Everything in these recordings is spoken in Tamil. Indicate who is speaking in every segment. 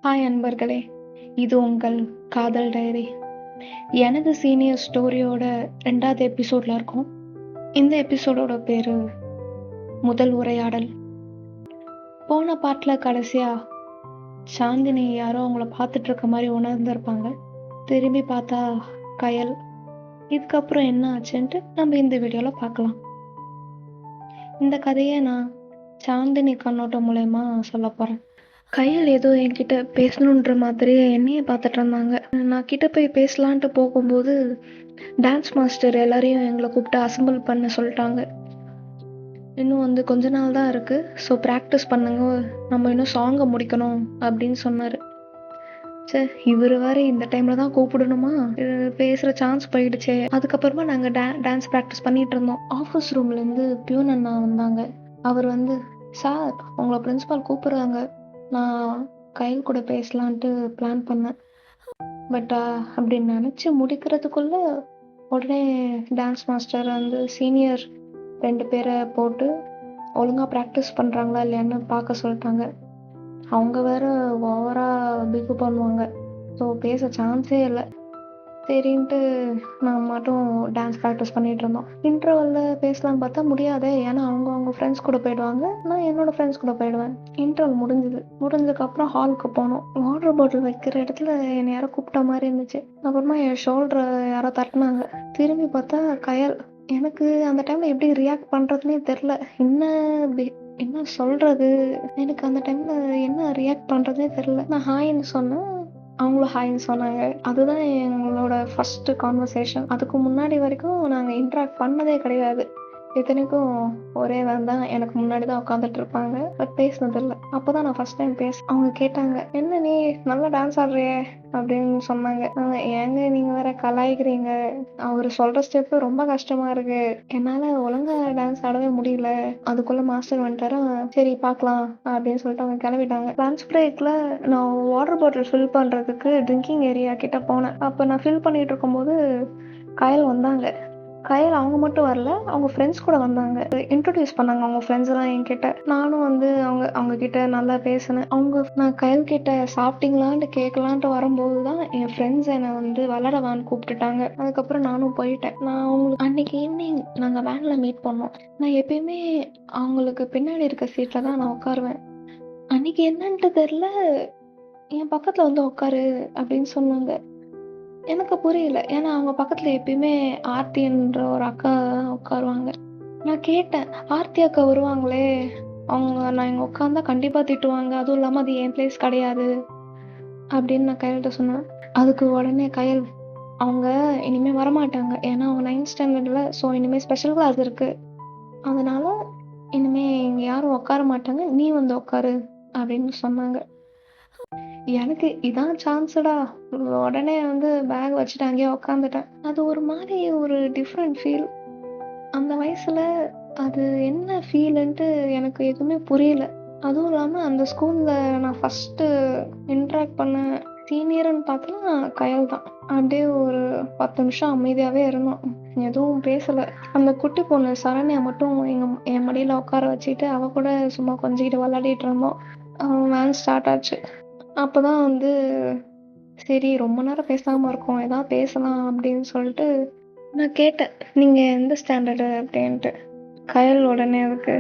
Speaker 1: ஹாய் அன்பர்களே, இது உங்கள் காதல் டைரி. எனது சீனியர் ஸ்டோரியோட 2வது எபிசோட்ல இருக்கோம். இந்த எபிசோடோட பேரு முதல் உரையாடல். போன பாட்டில் கடைசியா சாந்தினி யாரோ அவங்கள பார்த்துட்டு இருக்க மாதிரி உணர்ந்திருப்பாங்க. திரும்பி பார்த்தா கயல். இதுக்கப்புறம் என்ன ஆச்சுன்ட்டு நம்ம இந்த வீடியோவில் பார்க்கலாம். இந்த கதையை நான் சாந்தினி கண்ணோட்டம் மூலயமா சொல்ல போகிறேன். கயல் ஏதோ என்கிட்ட பேசணுன்ற மாதிரியே என்னையே பார்த்துட்டு இருந்தாங்க. நான் கிட்ட போய் பேசலான்ட்டு போகும்போது டான்ஸ் மாஸ்டர் எல்லாரையும் எங்களை கூப்பிட்டு அசம்பிள் பண்ண சொல்லிட்டாங்க. இன்னும் கொஞ்ச நாள் தான் இருக்குது, ஸோ ப்ராக்டிஸ் பண்ணுங்க, நம்ம இன்னும் சாங்கை முடிக்கணும் அப்படின்னு சொன்னார். சரி, இவர் வேறு இந்த டைமில் தான் கூப்பிடணுமா, பேசுகிற சான்ஸ் போயிடுச்சே. அதுக்கப்புறமா நாங்கள் டான்ஸ் ப்ராக்டிஸ் பண்ணிகிட்டு இருந்தோம். ஆஃபீஸ் ரூம்லேருந்து பியூன் அண்ணா வந்தாங்க. அவர் சார் உங்களை பிரின்ஸிபால் கூப்பிட்றாங்க, நான் கயல் கூட பேசலான்ட்டு பிளான் பண்ணேன். பட் அப்படி நினச்சி முடிக்கிறதுக்குள்ள உடனே டான்ஸ் மாஸ்டர் சீனியர் 2 பேரை போட்டு ஒழுங்காக ப்ராக்டிஸ் பண்ணுறாங்களா இல்லையான்னு பார்க்க சொல்லிட்டாங்க. அவங்க வேற ஓவராக பிகு பண்ணுவாங்க, ஸோ பேச சான்ஸே இல்லை. சரின்ட்டு நான் மட்டும் டான்ஸ் ப்ராக்டிஸ் பண்ணிகிட்டு இருந்தோம். இன்டர்வலில் பேசலான்னு பார்த்தா முடியாதே, ஏன்னா அவங்க ஃப்ரெண்ட்ஸ் கூட போயிடுவாங்க, நான் என்னோடய ஃப்ரெண்ட்ஸ் கூட போயிடுவேன். இன்டர்வல் முடிஞ்சதுக்கப்புறம் ஹாலுக்கு போனோம். வாட்டர் பாட்டில் வைக்கிற இடத்துல என்னை யாரோ கூப்பிட்ட மாதிரி இருந்துச்சு. அப்புறமா என் ஷோல்டரை யாரோ தட்டினாங்க. திரும்பி பார்த்தா கயல். எனக்கு அந்த டைமில் எப்படி ரியாக்ட் பண்ணுறதுனே தெரில. என்ன சொல்கிறது, எனக்கு அந்த டைமில் என்ன ரியாக்ட் பண்ணுறதுனே தெரில. நான் ஹாய்ன்னு சொன்னேன், அவங்களும் ஹாய்ன்னு சொன்னாங்க. அதுதான் எங்களோட ஃபஸ்ட்டு கான்வர்சேஷன். அதுக்கு முன்னாடி வரைக்கும் நாங்கள் இன்ட்ராக்ட் பண்ணதே கிடையாது. இத்தனைக்கும் ஒரே வேன் தான் எனக்கு முன்னாடி தான் உட்காந்துட்டு இருப்பாங்க, பட் பேசினதில்லை. அப்போ தான் நான் ஃபஸ்ட் டைம் அவங்க கேட்டாங்க, என்ன நீ நல்லா டான்ஸ் ஆடுறியே அப்படின்னு சொன்னாங்க. ஏங்க நீங்கள் வேற கலாய்க்கிறீங்க, அவர் சொல்கிற ஸ்டெப்பு ரொம்ப கஷ்டமாக இருக்கு, என்னால் ஒழுங்காக டான்ஸ் ஆடவே முடியல. அதுக்குள்ளே மாஸ்டர் வந்துட்டாரா, சரி பார்க்கலாம் அப்படின்னு சொல்லிட்டு அவங்க கிளம்பிட்டாங்க. லன்ச் பிரேக்கில் நான் வாட்டர் பாட்டில் ஃபில் பண்ணுறதுக்கு ட்ரிங்கிங் ஏரியா கிட்ட போனேன். அப்போ நான் ஃபில் பண்ணிட்டு இருக்கும்போது கயல் வந்தாங்க. கயல் அவங்க மட்டும் வரல, அவங்க ஃப்ரெண்ட்ஸ் கூட வந்தாங்க. இன்ட்ரடியூஸ் பண்ணாங்க அவங்க ஃப்ரெண்ட்ஸ் எல்லாம் என்கிட்ட. நானும் அவங்க கிட்ட நல்லா பேசினேன். நான் கயல் கிட்ட சாப்பிட்டீங்களான்ட்டு கேட்கலான்ட்டு வரும்போது தான் என் ஃப்ரெண்ட்ஸ் என்னை வளரவான்னு கூப்பிட்டுட்டாங்க. அதுக்கப்புறம் நானும் போயிட்டேன். நான் அவங்களுக்கு அன்னைக்கு ஈவினிங் நாங்கள் வேனில் மீட் பண்ணோம். நான் எப்பயுமே அவங்களுக்கு பின்னாடி இருக்க சீட்டில் தான் நான் உட்காருவேன். அன்னைக்கு என்னன்ட்டு தெரில, என் பக்கத்தில் உட்காரு அப்படின்னு சொன்னாங்க. எனக்கு புரியல, ஏன்னா அவங்க பக்கத்தில் எப்பயுமே ஆர்த்தின்ற ஒரு அக்கா உட்காருவாங்க. நான் கேட்டேன், ஆர்த்தி அக்கா வருவாங்களே, நான் இங்கே உட்காந்தா கண்டிப்பாக திட்டுவாங்க, அதுவும் இல்லாமல் அது என் பிளேஸ் கிடையாது அப்படின்னு நான் கயல்கிட்ட சொன்னேன். அதுக்கு உடனே கயல், அவங்க இனிமேல் வரமாட்டாங்க, ஏன்னா அவங்க 9th ஸ்டாண்டர்டில், ஸோ இனிமேல் ஸ்பெஷல் கிளாஸ் இருக்குது, அதனால இனிமேல் இங்கே யாரும் உட்கார மாட்டாங்க, நீ உட்காரு அப்படின்னு சொன்னாங்க. எனக்கு இதான் சான்ஸுடா, உடனே பேக் வச்சுட்டு அங்கேயே உக்காந்துட்டேன். அது ஒரு மாதிரி ஒரு டிஃப்ரெண்ட் ஃபீல். அந்த வயசில் அது என்ன ஃபீலுன்ட்டு எனக்கு எதுவுமே புரியல. அதுவும் இல்லாமல் அந்த ஸ்கூலில் நான் ஃபஸ்ட்டு இன்ட்ராக்ட் பண்ண சீனியர்னு பார்த்தோன்னா கயல் தான். அப்படியே ஒரு 10 நிமிஷம் அமைதியாகவே இருந்தோம், எதுவும் பேசலை. அந்த குட்டி பொண்ணு சரண்யா மட்டும் என் மடியில் உட்கார வச்சுட்டு அவள் கூட சும்மா கொஞ்சிக்கிட்டு விளையாடிட்டு இருந்தோம். வேன் ஸ்டார்ட் ஆச்சு. அப்போ தான் சரி ரொம்ப நேரம் பேசாமல் இருக்கோம், எதாவது பேசலாம் அப்படின்னு சொல்லிட்டு நான் கேட்டேன், நீங்கள் எந்த ஸ்டாண்டர்டு அப்படின்ட்டு. கயல் உடனே அதுக்கு,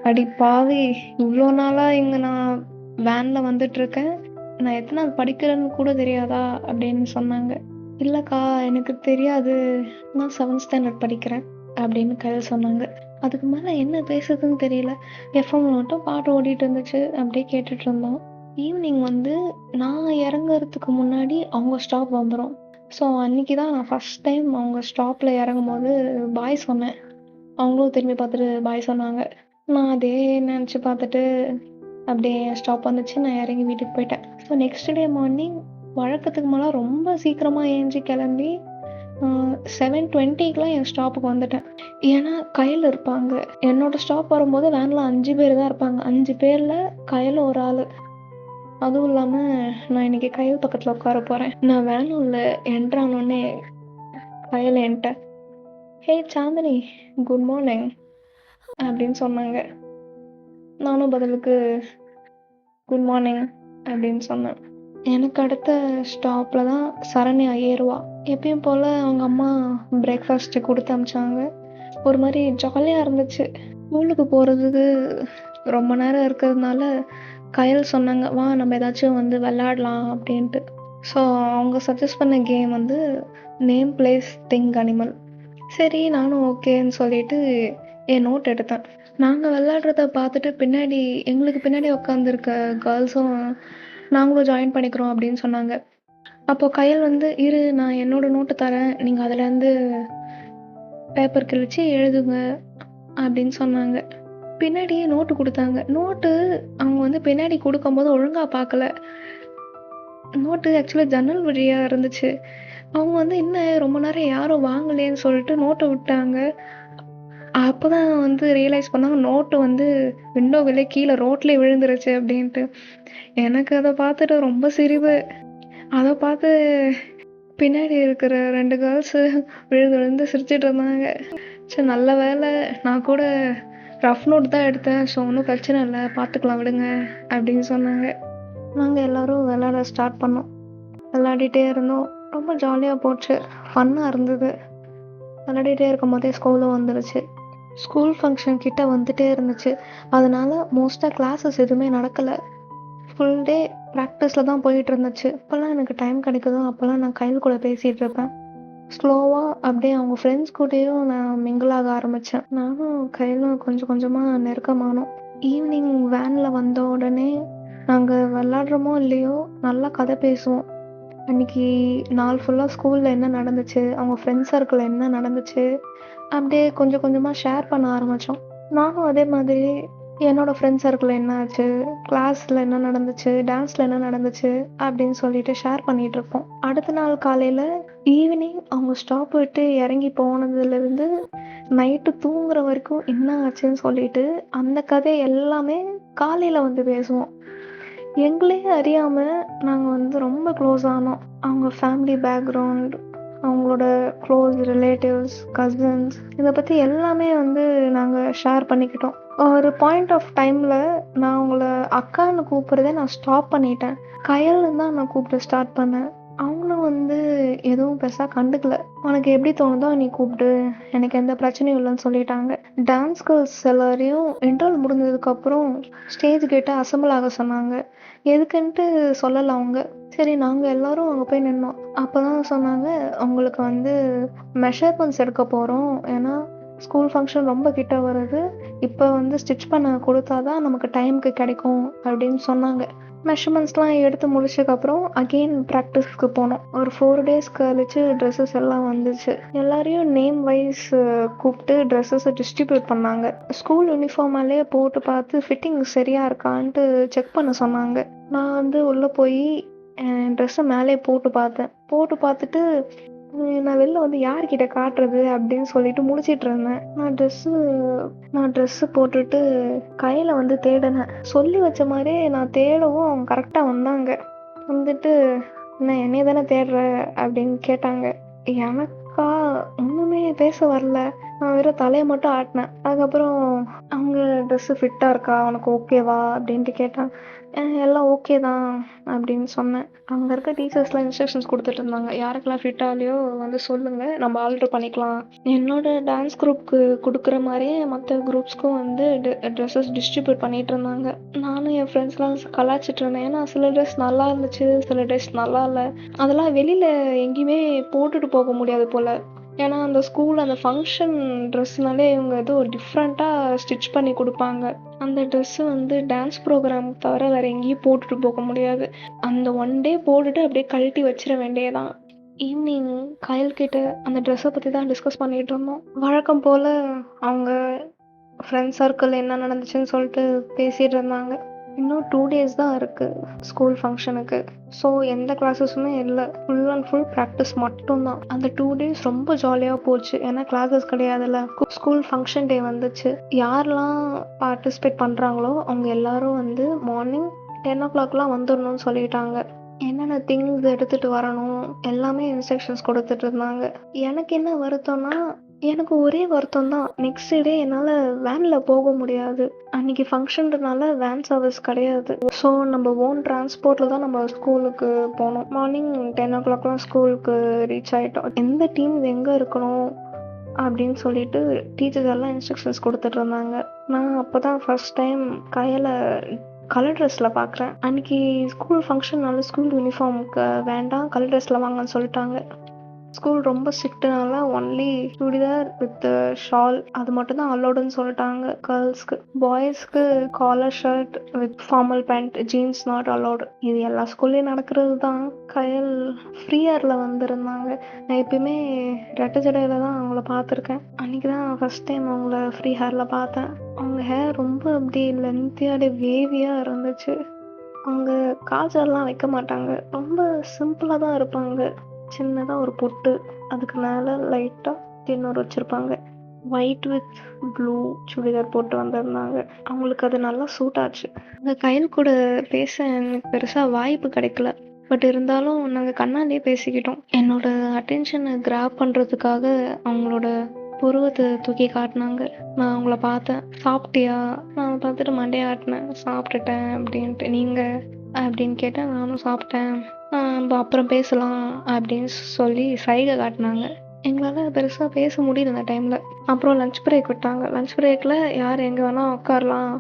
Speaker 1: அடி பாவி, இவ்வளோ நாளாக இங்கே நான் வேனில் வந்துட்டுருக்கேன், நான் எத்தனாவது படிக்கிறேன்னு கூட தெரியாதா அப்படின்னு சொன்னாங்க. இல்லைக்கா எனக்கு தெரியாது, நான் 7th ஸ்டாண்டர்ட் படிக்கிறேன் அப்படின்னு கயல் சொன்னாங்க. அதுக்கு மேலே என்ன பேசுறதுன்னு தெரியல. எஃப்எம் மட்டும் பாட்டு ஓடிட்டு இருந்துச்சு, அப்படியே கேட்டுட்டு இருந்தோம். ஈவினிங் நான் இறங்குறதுக்கு முன்னாடி அவங்க ஸ்டாப் வந்துடும். ஸோ அன்றைக்கி தான் நான் ஃபஸ்ட் டைம் அவங்க ஸ்டாப்பில் இறங்கும் போது பாய் சொன்னேன். அவங்களும் திரும்பி பார்த்துட்டு பாய் சொன்னாங்க. நான் அதே நினச்சி பார்த்துட்டு அப்படியே ஸ்டாப் வந்துச்சு, நான் இறங்கி வீட்டுக்கு போயிட்டேன். ஸோ நெக்ஸ்ட் டே மார்னிங் வழக்கத்துக்கு மேலே ரொம்ப சீக்கிரமாக ஏஞ்சி கிளம்பி 7:20க்குலாம் என் ஸ்டாப்புக்கு வந்துட்டேன். ஏன்னா கயல் இருப்பாங்க. என்னோடய ஸ்டாப் வரும்போது வேனில் 5 பேர் தான் இருப்பாங்க. 5 பேரில் கயல் ஒரு ஆள். அதுவும் இல்லாமல் நான் இன்றைக்கி கயல் பக்கத்தில் உட்கார போகிறேன். நான் வேனுள்ள என்ட்ரானோடனே கயல் என்கிட்ட, ஹே சாந்தினி, குட் மார்னிங் அப்படின்னு சொன்னாங்க. நானும் பதிலுக்கு குட் மார்னிங் அப்படின்னு சொன்னேன். எனக்கு அடுத்த ஸ்டாப்பில் தான் சரண்யா ஏறுவா. எப்பயும் போல் அவங்க அம்மா பிரேக்ஃபாஸ்ட்டு கொடுத்து அனுப்பிச்சாங்க. ஒரு மாதிரி ஜாலியாக இருந்துச்சு. ஸ்கூலுக்கு போகிறதுக்கு ரொம்ப நேரம் இருக்கிறதுனால கயல் சொன்னாங்க, வா நம்ம ஏதாச்சும் வந்து விளாடலாம் அப்படின்ட்டு. ஸோ அவங்க சஜஸ்ட் பண்ண கேம் வந்து நேம் பிளேஸ் திங்க் அனிமல். சரி நானும் ஓகேன்னு சொல்லிட்டு என் நோட் எடுத்தேன். நாங்கள் விளாட்றத பார்த்துட்டு எங்களுக்கு பின்னாடி உட்காந்துருக்க கேர்ள்ஸும் நாங்களும் ஜாயின் பண்ணிக்கிறோம் அப்படின்னு சொன்னாங்க. அப்போது கயல் வந்து இரு நான் என்னோடய நோட்டு தரேன், நீங்கள் அதுலேருந்து பேப்பர் கிழிச்சு எழுதுங்க அப்படின்னு சொன்னாங்க. பின்னாடியே நோட்டு கொடுத்தாங்க. நோட்டு அவங்க வந்து பின்னாடி கொடுக்கும்போது ஒழுங்காக பார்க்கல. நோட்டு ஆக்சுவலாக ஜன்னல் வழியாக இருந்துச்சு. அவங்க வந்து என்ன ரொம்ப நேரம் யாரும் வாங்கலேன்னு சொல்லிட்டு நோட்டை விட்டாங்க. அப்போ தான் வந்து ரியலைஸ் பண்ணாங்க நோட்டு வந்து விண்டோவிலே கீழே ரோட்லேயே விழுந்துருச்சு அப்படின்ட்டு. எனக்கு அதை பார்த்துட்டு ரொம்ப சிரிப்பு. அதை பார்த்து பின்னாடி இருக்கிற 2 கேர்ள்ஸு விழுந்து விழுந்து சிரிச்சிட்டு இருந்தாங்க. சரி நல்ல வேலை நான் கூட ரஃப் நோட் தான் எடுத்தேன். ஸோ ஒன்றும் பிரச்சனை இல்லை, பார்த்துக்கலாம் விடுங்க அப்படின்னு சொன்னாங்க. நாங்கள் எல்லோரும் விளாட ஸ்டார்ட் பண்ணோம். விளையாடிட்டே இருந்தோம். ரொம்ப ஜாலியாக போச்சு, ஃபன்னாக இருந்தது. விளையாடிட்டே இருக்கும் போதே ஸ்கூலும் வந்துருச்சு. ஸ்கூல் ஃபங்க்ஷன் கிட்ட வந்துட்டே இருந்துச்சு. அதனால் மோஸ்ட்டாக கிளாஸஸ் எதுவுமே நடக்கலை. ஃபுல் டே ப்ராக்டிஸில் தான் போயிட்டு இருந்துச்சு. இப்போல்லாம் எனக்கு டைம் கிடைக்குதோ அப்போல்லாம் நான் கையில் கூட பேசிகிட்டு இருப்பேன். ஸ்லோவாக அப்படியே அவங்க ஃப்ரெண்ட்ஸ் கூடயும் நான் மிங்கிள் ஆக ஆரம்பித்தேன். நானும் கையிலும் கொஞ்சம் கொஞ்சமாக நெருக்கமானோம். ஈவினிங் வேனில் வந்த உடனே நாங்கள் விளாட்றோமோ இல்லையோ நல்லா கதை பேசுவோம். அன்றைக்கி நாள் ஃபுல்லாக ஸ்கூலில் என்ன நடந்துச்சு, அவங்க ஃப்ரெண்ட்ஸ் சர்க்கிளில் என்ன நடந்துச்சு, அப்படியே கொஞ்சம் கொஞ்சமாக ஷேர் பண்ண ஆரம்பித்தோம். நானும் அதே மாதிரி என்னோடய ஃப்ரெண்ட்ஸ் சர்க்கிளில் என்ன ஆச்சு, கிளாஸில் என்ன நடந்துச்சு, டான்ஸில் என்ன நடந்துச்சு அப்படின்னு சொல்லிட்டு ஷேர் பண்ணிகிட்ருப்போம். அடுத்த நாள் காலையில் ஈவினிங் அவங்க ஸ்டாப் விட்டு இறங்கி போனதுலேருந்து நைட்டு தூங்குற வரைக்கும் என்ன ஆச்சுன்னு சொல்லிட்டு அந்த கதை எல்லாமே காலையில் வந்து பேசுவோம். எங்களே அறியாமல் நாங்கள் வந்து ரொம்ப க்ளோஸ் ஆனோம். அவங்க ஃபேமிலி பேக்ரவுண்ட், அவங்களோட க்ளோஸ் ரிலேட்டிவ்ஸ், கசின்ஸ் இதை பற்றி எல்லாமே வந்து நாங்கள் ஷேர் பண்ணிக்கிட்டோம். ஒரு பாயிண்ட் ஆஃப் டைமில் நான் அவங்கள அக்கான்னு கூப்பிட்றதே நான் ஸ்டாப் பண்ணிட்டேன். கயல்னு தான் நான் கூப்பிட ஸ்டார்ட் பண்ணேன். அவங்களும் வந்து எதுவும் பெருசாக கண்டுக்கல. உனக்கு எப்படி தோணுதோ நீ கூப்பிடு, எனக்கு எந்த பிரச்சனையும் இல்லைன்னு சொல்லிட்டாங்க. டான்ஸ் கேர்ள்ஸ் எல்லாரையும் இன்டர்வல் முடிஞ்சதுக்கப்புறம் ஸ்டேஜ் கிட்ட அசம்பிள் ஆக சொன்னாங்க. எதுக்குன்ட்டு சொல்லலை அவங்க. சரி நாங்கள் எல்லோரும் அங்கே போய் நின்னோம். அப்போ தான் சொன்னாங்க, அவங்களுக்கு வந்து மெஷர்மெண்ட்ஸ் எடுக்க போகிறோம், ஏன்னா ஸ்கூல் ஃபங்க்ஷன் ரொம்ப கிட்ட வருது, இப்போ வந்து ஸ்டிச் பண்ண கொடுத்தா தான் நமக்கு டைமுக்கு கிடைக்கும் அப்படின்னு சொன்னாங்க. மெஷர்மெண்ட்ஸ்லாம் எடுத்து முடிச்சதுக்கப்புறம் அகெயின் ப்ராக்டிஸ்க்கு போனோம். ஒரு 4 days கழிச்சு ட்ரெஸ்ஸஸ் எல்லாம் வந்துச்சு. எல்லாரையும் நேம் வைஸ் கூப்பிட்டு ட்ரெஸ்ஸஸை டிஸ்ட்ரிபியூட் பண்ணாங்க. ஸ்கூல் யூனிஃபார்மாலே போட்டு பார்த்து ஃபிட்டிங் சரியாக இருக்கான்ட்டு செக் பண்ண சொன்னாங்க. நான் வந்து உள்ளே போய் என் ட்ரெஸ்ஸை மேலே போட்டு பார்த்தேன். போட்டு பார்த்துட்டு நான் வெளில வந்து யார்கிட்ட காட்டுறது அப்படின்னு சொல்லிட்டு முழிச்சிட்டு இருந்தேன். நான் ட்ரெஸ்ஸு போட்டுட்டு கையில் வந்து தேடினேன். சொல்லி வச்ச மாதிரியே நான் தேடவும் அவங்க கரெக்டாக வந்தாங்க. வந்துட்டு என்ன என்னைய தானே தேடுற அப்படின்னு கேட்டாங்க. எனக்கா ஒன்றுமே பேச வரல. நான் வெறும் தலையை மட்டும் ஆட்டினேன். அதுக்கப்புறம் அவங்க ட்ரெஸ்ஸு ஃபிட்டாக இருக்கா, உனக்கு ஓகேவா அப்படின்ட்டு கேட்டாங்க. எல்லாம் ஓகே தான் அப்படின்னு சொன்னேன். அங்கே இருக்க டீச்சர்ஸ்லாம் இன்ஸ்ட்ரக்ஷன்ஸ் கொடுத்துட்டு இருந்தாங்க. யாருக்கெல்லாம் ஃபிட் ஆகலையோ வந்து சொல்லுங்கள், நம்ம ஆல்டர் பண்ணிக்கலாம். என்னோட டான்ஸ் குரூப்புக்கு கொடுக்குற மாதிரியே மற்ற குரூப்ஸ்க்கும் வந்து ட்ரெஸ்ஸஸ் டிஸ்ட்ரிபியூட் பண்ணிகிட்டு இருந்தாங்க. நானும் என் ஃப்ரெண்ட்ஸ்லாம் கலாய்ச்சிட்டு இருந்தேன். ஏன்னா சில ட்ரெஸ் நல்லா இருந்துச்சு, சில ட்ரெஸ் நல்லா இல்லை. அதெல்லாம் வெளியில் எங்கேயுமே போட்டுட்டு போக முடியாது போல். ஏன்னா அந்த ஸ்கூல் அந்த ஃபங்க்ஷன் ட்ரெஸ்னாலே இவங்க ஏதோ டிஃப்ரெண்ட்டாக ஸ்டிச் பண்ணி கொடுப்பாங்க. அந்த ட்ரெஸ்ஸு வந்து டான்ஸ் ப்ரோக்ராம் தவிர வேறு எங்கேயும் போட்டுட்டு போக முடியாது. அந்த 1 day போட்டுட்டு அப்படியே கழட்டி வச்சிட வேண்டியதான். ஈவினிங் கயல்கிட்ட அந்த ட்ரெஸ்ஸை பற்றி தான் டிஸ்கஸ் பண்ணிகிட்டு இருந்தோம். வழக்கம் போல் அவங்க ஃப்ரெண்ட்ஸ் சர்க்கிள் என்ன நடந்துச்சுன்னு சொல்லிட்டு பேசிகிட்டு இருந்தாங்க. இன்னும் 2 days தான் இருக்குது ஸ்கூல் ஃபங்க்ஷனுக்கு. ஸோ எந்த கிளாஸஸுமே இல்லை. ஃபுல் அண்ட் ஃபுல் ப்ராக்டிஸ் மட்டும்தான். அந்த 2 days ரொம்ப ஜாலியாக போச்சு. ஏன்னா கிளாஸஸ் கிடையாதுல்ல. ஸ்கூல் ஃபங்க்ஷன் டே வந்துச்சு. யாரெல்லாம் பார்ட்டிசிபேட் பண்ணுறாங்களோ அவங்க எல்லாரும் வந்து மார்னிங் 10 o'clockலாம் வந்துடணும்னு சொல்லிட்டாங்க. என்னென்ன திங்ஸ் எடுத்துகிட்டு வரணும் எல்லாமே இன்ஸ்ட்ரக்ஷன்ஸ் கொடுத்துட்டு இருந்தாங்க. எனக்கு என்ன வருத்தம்னா எனக்கு ஒரே வருத்தம் தான். நெக்ஸ்ட் டே என்னால வேன்ல போக முடியாது. அன்னைக்கு ஃபங்ஷன்றனால வேன் சர்வீஸ் கிடையாது. ஸோ நம்ம ஓன் டிரான்ஸ்போர்ட்ல தான் நம்ம ஸ்கூலுக்கு போனோம். மார்னிங் 10:00லாம் ஸ்கூலுக்கு ரீச் ஆயிட்டோம். எந்த டீம் எங்க இருக்கணும் அப்படின்னு சொல்லிட்டு டீச்சர்ஸ் எல்லாம் இன்ஸ்ட்ரக்ஷன்ஸ் கொடுத்துட்டு இருந்தாங்க. நான் அப்பதான் ஃபர்ஸ்ட் டைம் கையில கலர் ட்ரெஸ்ல பார்க்குறேன். அன்னைக்கு ஸ்கூல் ஃபங்க்ஷன்னால ஸ்கூல் யூனிஃபார்முக்கு வேண்டாம், கலர் ட்ரெஸ்ல வாங்கன்னு சொல்லிட்டாங்க. ஸ்கூல் ரொம்ப ஸ்ட்ரிக்ட்னால ஒன்லி சுடிதார் வித் ஷால் அது மட்டும் தான் அலோடுன்னு சொல்லிட்டாங்க கேர்ள்ஸ்க்கு. பாய்ஸ்க்கு collar shirt with formal pant, jeans not allowed. இது எல்லா ஸ்கூல்லையும் நடக்கிறது தான். கயல் ஃப்ரீயரில் வந்திருந்தாங்க. நான் எப்பயுமே ரெட்டை ஜடையில தான் அவங்கள பார்த்துருக்கேன். அன்றைக்கி தான் ஃபஸ்ட் டைம் அவங்கள ஃப்ரீ ஹேரில் பார்த்தேன். அவங்க ஹேர் ரொம்ப அப்படி லென்த்தியாக அப்படியே வேவியாக இருந்துச்சு. அவங்க காஜல்லாம் வைக்க மாட்டாங்க, ரொம்ப சிம்பிளாக தான் இருப்பாங்க. சின்னதாக ஒரு பொட்டு, அதுக்கு மேலே லைட்டாக தின்னூறு வச்சுருப்பாங்க. ஒயிட் வித் ப்ளூ சுடிதார் போட்டு வந்திருந்தாங்க. அவங்களுக்கு அது நல்லா சூட் ஆச்சு. அந்த கையல் கூட பேச எனக்கு பெருசாக வாய்ப்பு கிடைக்கல. பட் இருந்தாலும் நாங்கள் கண்ணாலேயே பேசிக்கிட்டோம். என்னோட அட்டென்ஷனை கிராப் பண்ணுறதுக்காக அவங்களோட புருவத்தை தூக்கி காட்டினாங்க. நான் அவங்கள பார்த்தேன். சாப்பிட்டியா? நான் பார்த்துட்டு மண்டையை ஆட்டினேன். சாப்பிட்டுட்டேன் அப்படின்ட்டு. நீங்கள் அப்படின்னு கேட்டேன். நானும் சாப்பிட்டேன். நம்ம அப்புறம் பேசலாம் அப்படின்னு சொல்லி சைகை காட்டினாங்க. எங்களால் பெருசாக பேச முடியல அந்த டைமில். அப்புறம் லஞ்ச் பிரேக் விட்டாங்க. லஞ்ச் பிரேக்கில் யார் எங்கே வேணால் உட்காரலாம்,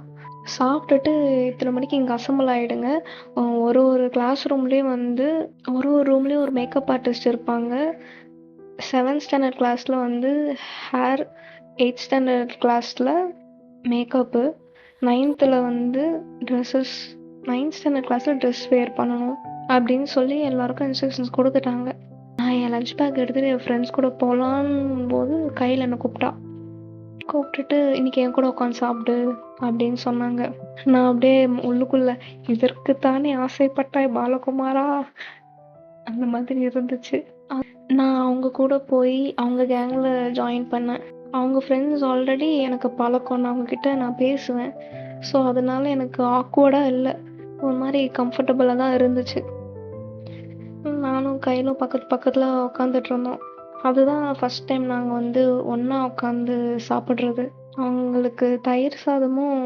Speaker 1: சாப்பிட்டுட்டு இத்தனை மணிக்கு இங்கே அசம்பிள் ஆகிடுங்க. ஒரு ஒரு கிளாஸ் ரூம்லேயும் வந்து ஒரு ரூம்லேயும் ஒரு மேக்கப் ஆர்டிஸ்ட் இருப்பாங்க. 7th ஸ்டாண்டர்ட் கிளாஸில் வந்து ஹேர், 8th ஸ்டாண்டர்ட் கிளாஸில் மேக்கப்பு, 9th வந்து ட்ரெஸ்ஸஸ், 9th ஸ்டாண்டர்ட் கிளாஸில் ட்ரெஸ் வேர் பண்ணணும் அப்படின்னு சொல்லி எல்லாருக்கும் இன்ஸ்ட்ரக்ஷன்ஸ் கொடுத்துட்டாங்க. நான் என் லஞ்ச் பேக் எடுத்துகிட்டு என் ஃப்ரெண்ட்ஸ் கூட போகலான் போது கையில் என்னை கூப்பிட்டுட்டு இன்னைக்கு என் கூட உட்காந்து சாப்பிடு அப்படின்னு சொன்னாங்க. நான் அப்படியே உள்ளுக்குள்ள இதற்குத்தானே ஆசைப்பட்டாய் பாலகுமாரா அந்த மாதிரி இருந்துச்சு. நான் அவங்க கூட போய் அவங்க கேங்கில் ஜாயின் பண்ணேன். அவங்க ஃப்ரெண்ட்ஸ் ஆல்ரெடி எனக்கு பழக்கம், நான் அவங்கக்கிட்ட நான் பேசுவேன். ஸோ அதனால எனக்கு ஆக்வர்டாக இல்லை, ஒரு மாதிரி கம்ஃபர்டபுளாக தான் இருந்துச்சு. நானும் கையிலும் பக்கத்தில் உட்காந்துட்டு இருந்தோம். அதுதான் ஃபஸ்ட் டைம் நாங்கள் வந்து ஒன்றா உட்காந்து சாப்பிட்றது. அவங்களுக்கு தயிர் சாதமும்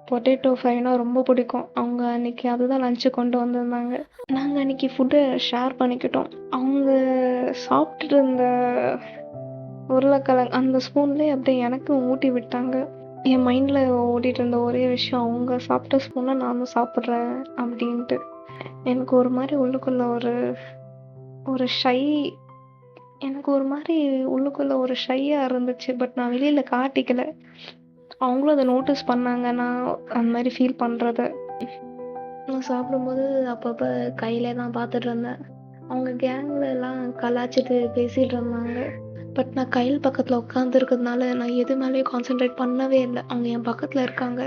Speaker 1: பொட்டேட்டோ ஃப்ரைனா ரொம்ப பிடிக்கும். அவங்க அன்றைக்கி அதுதான் லஞ்சு கொண்டு வந்திருந்தாங்க. நாங்கள் அன்றைக்கி ஃபுட்டை ஷேர் பண்ணிக்கிட்டோம். அவங்க சாப்பிட்டுட்டு இருந்த உருளைக்கிழங்கு அந்த ஸ்பூன்லேயே அப்படியே எனக்கும் ஊட்டி விட்டாங்க. என் மைண்டில் ஓடிட்டு இருந்த ஒரே விஷயம், அவங்க சாப்பிட்ட ஸ்பூனை நானும் சாப்பிட்றேன் அப்படின்ட்டு. எனக்கு ஒரு மாதிரி உள்ளுக்குள்ளே ஒரு ஷை, எனக்கு ஒரு மாதிரி உள்ளுக்குள்ளே ஒரு ஷையாக இருந்துச்சு. பட் நான் வெளியில் காட்டிக்கல. அவங்களும் அதை நோட்டீஸ் பண்ணாங்க, நான் அந்த மாதிரி ஃபீல் பண்ணுறத. நான் சாப்பிடும்போது அப்பப்போ கையிலே தான் பார்த்துட்டு இருந்தேன். அவங்க கேங்கில் எல்லாம் கலாச்சிட்டு பேசிகிட்டு இருந்தாங்க. பட் நான் கையில் பக்கத்தில் உட்காந்துருக்கிறதுனால நான் எது மேலேயும் கான்சென்ட்ரேட் பண்ணவே இல்லை. அவங்க என் பக்கத்தில் இருக்காங்க,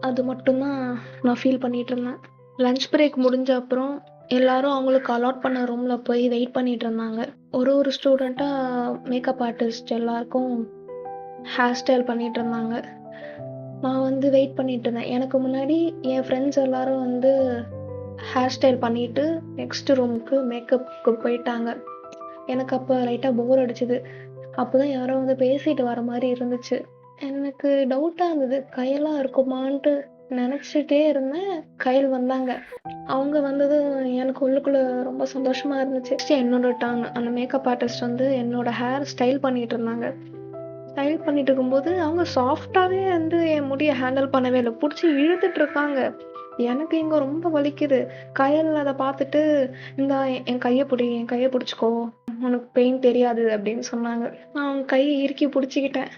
Speaker 1: அது மட்டும்தான் நான் ஃபீல் பண்ணிகிட்டு இருந்தேன். லஞ்ச் பிரேக் முடிஞ்ச அப்புறம் எல்லாரும் அவங்களுக்கு அலாட் பண்ண ரூமில் போய் வெயிட் பண்ணிட்டு இருந்தாங்க. ஒரு ஸ்டூடெண்ட்டாக மேக்கப் ஆர்டிஸ்ட் எல்லாருக்கும் ஹேர் ஸ்டைல் பண்ணிகிட்டு இருந்தாங்க. நான் வந்து வெயிட் பண்ணிட்டு இருந்தேன். எனக்கு முன்னாடி என் ஃப்ரெண்ட்ஸ் எல்லாரும் வந்து ஹேர் ஸ்டைல் பண்ணிவிட்டு நெக்ஸ்ட் ரூமுக்கு மேக்கப்புக்கு போயிட்டாங்க. எனக்கு அப்போ லைட்டாக போர் அடிச்சுது. அப்போ தான் யாரோ வந்து பேசிட்டு வர மாதிரி இருந்துச்சு. எனக்கு டவுட்டாக இருந்தது, கையெல்லாம் இருக்குமான்ட்டு நினச்சிட்டே இருந்தேன். கையில் வந்தாங்க. அவங்க வந்தது எனக்கு உள்ளுக்குள்ளே ரொம்ப சந்தோஷமாக இருந்துச்சு. என்னோட டர்ன். அந்த மேக்கப் ஆர்டிஸ்ட் வந்து என்னோட ஹேர் ஸ்டைல் பண்ணிகிட்டு இருந்தாங்க. ஸ்டைல் பண்ணிட்டு இருக்கும்போது அவங்க சாஃப்டாகவே வந்து என் முடியை ஹேண்டில் பண்ணவே இல்லை, பிடிச்சி இழுத்துட்டு இருக்காங்க. எனக்கு இங்கே ரொம்ப வலிக்குது. கையில் அதை பார்த்துட்டு, இந்த என் கையை பிடிச்சிக்கோ, உனக்கு பெயின் தெரியாது அப்படின்னு சொன்னாங்க. நான் அவங்க கையை இறுக்கி பிடிச்சிக்கிட்டேன்.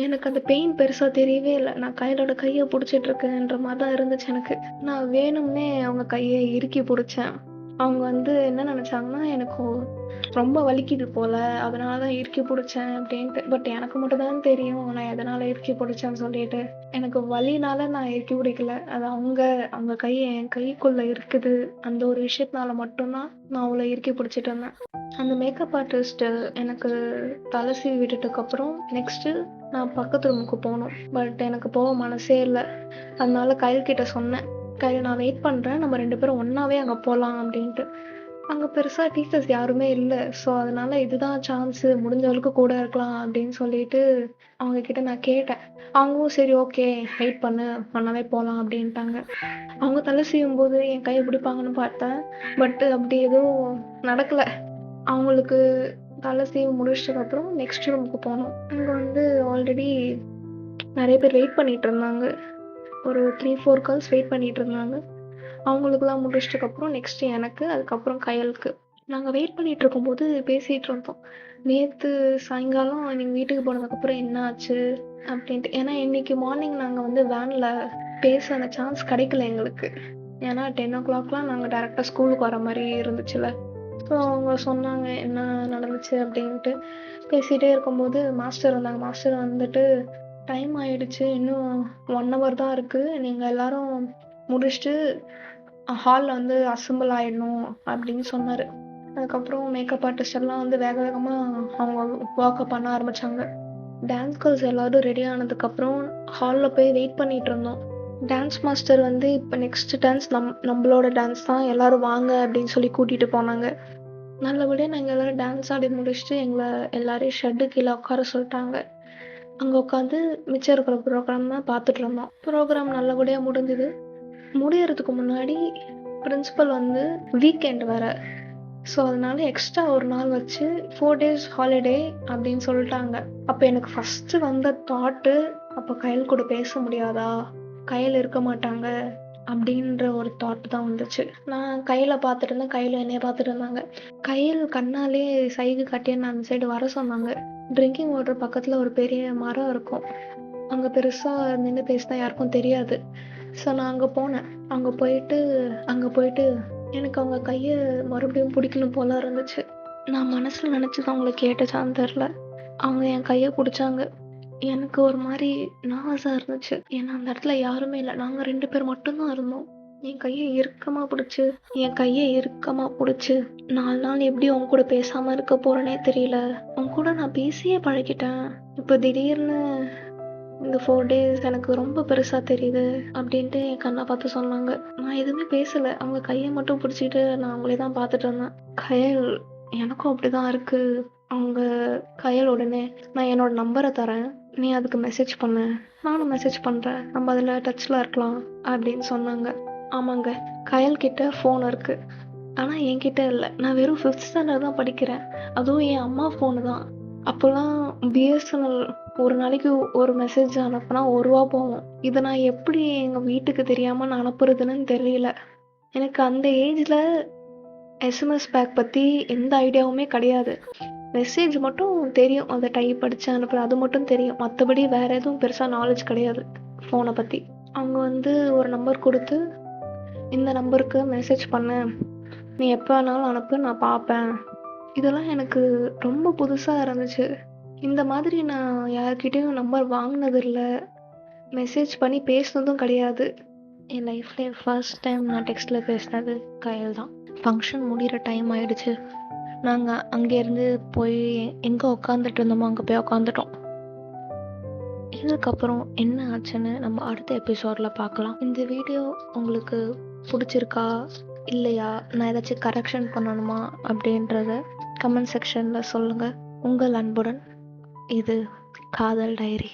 Speaker 1: எனக்கு அந்த பெயின் பெருசாக தெரியவே இல்லை. நான் கையை பிடிச்சிட்டு இருக்கேன்ற மாதிரி தான் இருந்துச்சு எனக்கு. நான் வேணும்னே அவங்க கையை இறுக்கி பிடிச்சேன். அவங்க வந்து என்ன நினச்சாங்கன்னா, எனக்கு ரொம்ப வலிக்குது போல், அதனால தான் இறுக்கி பிடிச்சேன் அப்படின்ட்டு. பட் எனக்கு மட்டும் தான் தெரியும் நான் எதனால் இறுக்கி பிடிச்சேன்னு சொல்லிட்டு. எனக்கு வலினால நான் இறுக்கி பிடிக்கல, அது அவங்க கை என் கைக்குள்ளே இருக்குது. அந்த ஒரு விஷயத்தினால மட்டும்தான் நான் அவளை இறுக்கி பிடிச்சிட்டு இருந்தேன். அந்த மேக்கப் ஆர்டிஸ்ட்டு எனக்கு தலை சீவி விட்டுட்டுக்கப்புறம் நெக்ஸ்ட்டு நான் பக்கத்து ரூமுக்கு போகணும். பட் எனக்கு போக மனசே இல்லை. அதனால கைல்கிட்ட சொன்னேன், கையில் நான் வெயிட் பண்ணுறேன், நம்ம 2 பேரும் ஒன்றாவே அங்கே போகலாம் அப்படின்ட்டு. அங்கே பெருசாக டீச்சர்ஸ் யாருமே இல்லை. ஸோ அதனால இதுதான் சான்ஸு, முடிஞ்ச அளவுக்கு கூட இருக்கலாம் அப்படின்னு சொல்லிட்டு அவங்கக்கிட்ட நான் கேட்டேன். அவங்களும் சரி ஓகே வெயிட் பண்ணு, பண்ணாலே போகலாம் அப்படின்ட்டாங்க. அவங்க தலை சீவும்போது என் கையை பிடிப்பாங்கன்னு பார்த்தேன். பட் அப்படி எதுவும் நடக்கலை. அவங்களுக்கு தலை சீவி முடிச்சதுக்கப்புறம் நெக்ஸ்ட் ரூமுக்கு போனோம். அங்கே வந்து ஆல்ரெடி நிறைய பேர் வெயிட் பண்ணிட்டு இருந்தாங்க. ஒரு 3-4 கேர்ள்ஸ் வெயிட் பண்ணிட்டு இருந்தாங்க. அவங்களுக்குலாம் முடிச்சிட்டதுக்கப்புறம் நெக்ஸ்ட்டு எனக்கு, அதுக்கப்புறம் கயலுக்கு. நாங்கள் வெயிட் பண்ணிட்டு இருக்கும்போது பேசிகிட்டு இருந்தோம். நேற்று சாயங்காலம் நீங்கள் வீட்டுக்கு போனதுக்கப்புறம் என்ன ஆச்சு அப்படின்ட்டு. ஏன்னா இன்னைக்கு மார்னிங் நாங்கள் வந்து வேனில் பேச அந்த சான்ஸ் கிடைக்கல எங்களுக்கு. ஏன்னா 10 o'clockலாம் நாங்கள் டேரெக்டாக ஸ்கூலுக்கு வர மாதிரி இருந்துச்சுல்ல. ஸோ அவங்க சொன்னாங்க என்ன நடந்துச்சு அப்படின்ட்டு. பேசிகிட்டே இருக்கும்போது மாஸ்டர் வந்தாங்க. மாஸ்டர் வந்துட்டு டைம் ஆயிடுச்சு, இன்னும் 1 hour தான் இருக்குது, நீங்கள் எல்லோரும் முடிச்சுட்டு ஹாலில் வந்து அசெம்பிள் ஆகிடணும் அப்படின்னு சொன்னார். அதுக்கப்புறம் மேக்கப் ஆர்டிஸ்ட் எல்லாம் வந்து வேக வேகமாக அவங்க ஒர்க்கை பண்ண ஆரம்பித்தாங்க. டான்ஸ் கேர்ள்ஸ் எல்லோரும் ரெடி ஆனதுக்கப்புறம் ஹாலில் போய் வெயிட் பண்ணிகிட்டு இருந்தோம். டான்ஸ் மாஸ்டர் வந்து இப்போ நெக்ஸ்ட் டான்ஸ் நம்மளோட டான்ஸ் தான், எல்லோரும் வாங்க அப்படின்னு சொல்லி கூட்டிகிட்டு போனாங்க. நல்லபடியாக நாங்கள் எல்லோரும் டான்ஸ் ஆடி முடிச்சுட்டு எங்களை எல்லாரையும் ஷெட்டு கீழே உட்கார சொல்லிட்டாங்க. அங்கே உட்காந்து மிச்சம் இருக்கிற ப்ரோக்ராம் தான் பார்த்துட்டு இருந்தோம். ப்ரோக்ராம் நல்லபடியாக முடிஞ்சுது. முடியறதுக்கு முன்னாடி பிரின்சிபல் வந்து வீக்கெண்ட் வேறு. ஸோ அதனால எக்ஸ்ட்ரா ஒரு நாள் வச்சு 4 days ஹாலிடே அப்படின்னு சொல்லிட்டாங்க. அப்போ எனக்கு ஃபஸ்ட்டு வந்த தாட்டு, அப்போ கயல் கூட பேச முடியாதா, கயல் இருக்க மாட்டாங்க அப்படின்ற ஒரு தாட் தான் வந்துச்சு. நான் கையில் பார்த்துட்டு இருந்தேன், கையில் என்னைய பார்த்துட்டு இருந்தாங்க. கையில் கண்ணாலே சைகை காட்டி என்ன அந்த சைடு வர சொன்னாங்க. ட்ரிங்கிங் வாட்டர் பக்கத்தில் ஒரு பெரிய மரம் இருக்கும். அங்கே பெருசாக நின்று பேசினா யாருக்கும் தெரியாது. ஸோ நான் அங்கே போனேன். அங்கே போயிட்டு எனக்கு அவங்க கையை மறுபடியும் பிடிக்கணும் போல இருந்துச்சு. நான் மனசில் நினச்சது அவங்கள கேட்டுச்சான்னு தெரில. அவங்க என் கையை பிடிச்சாங்க. எனக்கு ஒரு மாதிரி நர்வஸாக இருந்துச்சு. ஏன்னா அந்த இடத்துல யாருமே இல்லை, நாங்கள் 2 பேர் மட்டும்தான் இருந்தோம். என் கையை இறுக்கமாக பிடிச்சி 4 நாள் எப்படி அவங்க கூட பேசாமல் இருக்க போகிறேனே தெரியல. அவங்க கூட நான் பேசியே பழகிட்டேன். இப்போ திடீர்னு இந்த 4 days எனக்கு ரொம்ப பெருசாக தெரியுது அப்படின்ட்டு என் கண்ணை பார்த்து சொன்னாங்க. நான் எதுவுமே பேசலை. அவங்க கையை மட்டும் பிடிச்சிட்டு நான் அவங்களே தான் பார்த்துட்டு இருந்தேன். கயல், எனக்கும் அப்படி தான் இருக்குது. அவங்க கயல் உடனே நான் என்னோட நம்பரை தரேன், நீ அதுக்கு மெசேஜ் பண்ணு, நானும் மெசேஜ் பண்ணுறேன், நம்ம அதில் டச்சில் இருக்கலாம் அப்படின்னு சொன்னாங்க. ஆமாங்க, கயல்கிட்ட ஃபோன் இருக்குது, ஆனால் என்கிட்ட இல்லை. நான் வெறும் 5th standard தான் படிக்கிறேன். அதுவும் என் அம்மா ஃபோனு தான். அப்போல்லாம் பிஎஸ்என்எல் ஒரு நாளைக்கு ஒரு மெசேஜ் அனுப்புனா ₹1 போகும். இதை நான் எப்படி எங்கள் வீட்டுக்கு தெரியாமல் நான் அனுப்புறதுன்னு தெரியல. எனக்கு அந்த ஏஜில் எஸ்எம்எஸ் பேக் பற்றி எந்த ஐடியாவுமே கிடையாது. மெசேஜ் மட்டும் தெரியும், அதை டைப் அடித்து அனுப்புகிறேன், அது மட்டும் தெரியும். மற்றபடி வேறு எதுவும் பெருசாக நாலேஜ் கிடையாது ஃபோனை பற்றி. அவங்க வந்து ஒரு நம்பர் கொடுத்து, இந்த நம்பருக்கு மெசேஜ் பண்ணு, நீ எப்போ வேணாலும் அனுப்பு, நான் பார்ப்பேன். இதெல்லாம் எனக்கு ரொம்ப புதுசாக இருந்துச்சு. இந்த மாதிரி நான் யார்கிட்டேயும் நம்பர் வாங்கினதில்ல, மெசேஜ் பண்ணி பேசினதும் கிடையாது. என் லைஃப்லேயே ஃபர்ஸ்ட் டைம் நான் டெக்ஸ்ட்டில் பேசினது கயல் தான். ஃபங்க்ஷன் முடிகிற டைம் ஆகிடுச்சு. நாங்கள் அங்கேருந்து போய் எங்கே உட்காந்துட்டு இருந்தோமோ அங்கே போய் உட்காந்துட்டோம். இதுக்கப்புறம் என்ன ஆச்சுன்னு நம்ம அடுத்த எபிசோடில் பார்க்கலாம். இந்த வீடியோ உங்களுக்கு பிடிச்சிருக்கா இல்லையா, நான் ஏதாச்சும் கரெக்ஷன் பண்ணணுமா அப்படின்றத கமெண்ட் செக்ஷனில் சொல்லுங்கள். உங்கள் அன்புடன், இது காதல் டைரி.